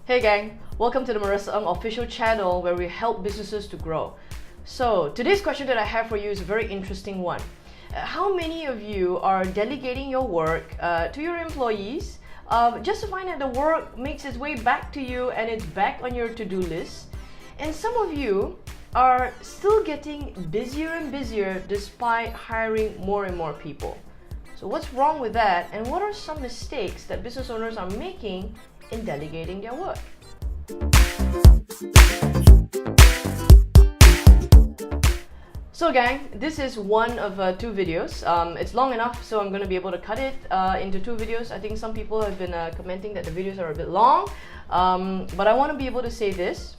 Hey gang, welcome to the Maresa Ng official channel where we help businesses to grow. So today's question that I have for you is a very interesting one. How many of you are delegating your work to your employees just to find that the work makes its way back to you and it's back on your to-do list? And some of you are still getting busier and busier despite hiring more and more people. So what's wrong with that, and what are some mistakes that business owners are making in delegating their work? So gang, this is one of two videos. It's long enough, so I'm going to be able to cut it into two videos. I think some people have been commenting that the videos are a bit long, but I want to be able to say this.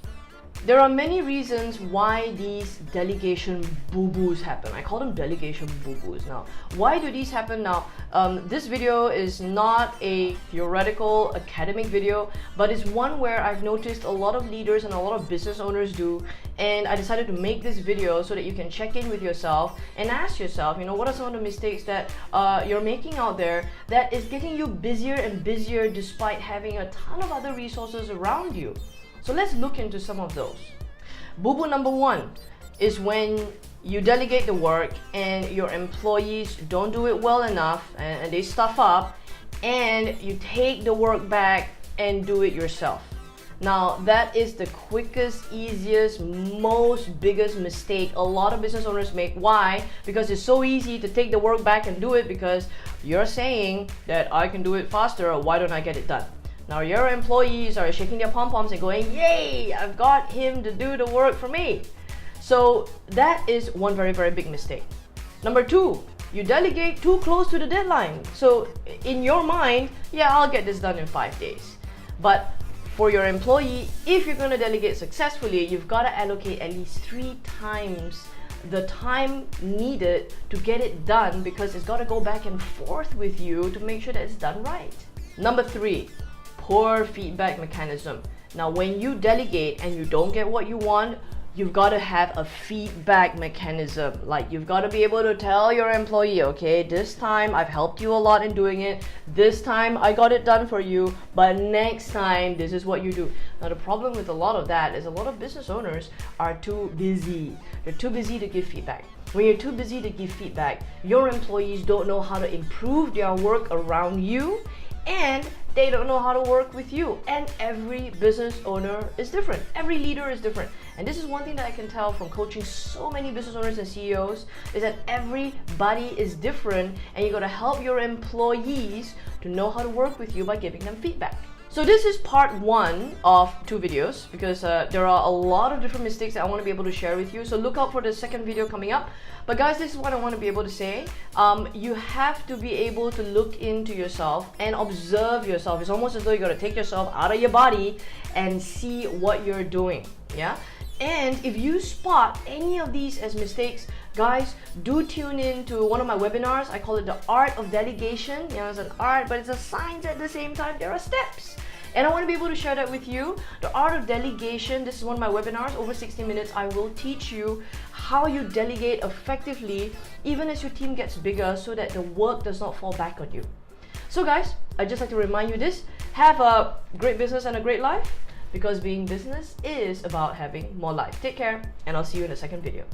There are many reasons why these delegation boo-boos happen. I call them delegation boo-boos. Now, why do these happen? Now, this video is not a theoretical academic video, but it's one where I've noticed a lot of leaders and a lot of business owners do, and I decided to make this video so that you can check in with yourself and ask yourself, you know, what are some of the mistakes that you're making out there that is getting you busier and busier despite having a ton of other resources around you. So let's look into some of those. Boo-boo number one is when you delegate the work and your employees don't do it well enough and they stuff up, and you take the work back and do it yourself. Now that is the quickest, easiest, most biggest mistake a lot of business owners make. Why? Because it's so easy to take the work back and do it because you're saying that I can do it faster, why don't I get it done? Now your employees are shaking their pom-poms and going, yay, I've got him to do the work for me. So that is one very, very big mistake. Number two, you delegate too close to the deadline. So in your mind, yeah, I'll get this done in 5 days. But for your employee, if you're going to delegate successfully, you've got to allocate at least 3 times the time needed to get it done, because it's got to go back and forth with you to make sure that it's done right. Number three, poor feedback mechanism. Now when you delegate and you don't get what you want, you've got to have a feedback mechanism. Like, you've got to be able to tell your employee, okay, this time I've helped you a lot in doing it, this time I got it done for you, but next time this is what you do. Now the problem with a lot of that is a lot of business owners are too busy. They're too busy to give feedback. When you're too busy to give feedback, your employees don't know how to improve their work around you, and they don't know how to work with you. And every business owner is different. Every leader is different. And this is one thing that I can tell from coaching so many business owners and CEOs, is that everybody is different, and you got to help your employees to know how to work with you by giving them feedback. So this is part one of 2 videos, because there are a lot of different mistakes that I want to be able to share with you. So look out for the second video coming up. But guys, this is what I want to be able to say. You have to be able to look into yourself and observe yourself. It's almost as though you got to take yourself out of your body and see what you're doing. Yeah. And if you spot any of these as mistakes, guys, do tune in to one of my webinars. I call it the art of delegation. You know, it's an art, but it's a science at the same time. There are steps. And I want to be able to share that with you. The art of delegation, this is one of my webinars. Over 60 minutes, I will teach you how you delegate effectively, even as your team gets bigger, so that the work does not fall back on you. So guys, I'd just like to remind you this. Have a great business and a great life, because being business is about having more life. Take care, and I'll see you in the second video.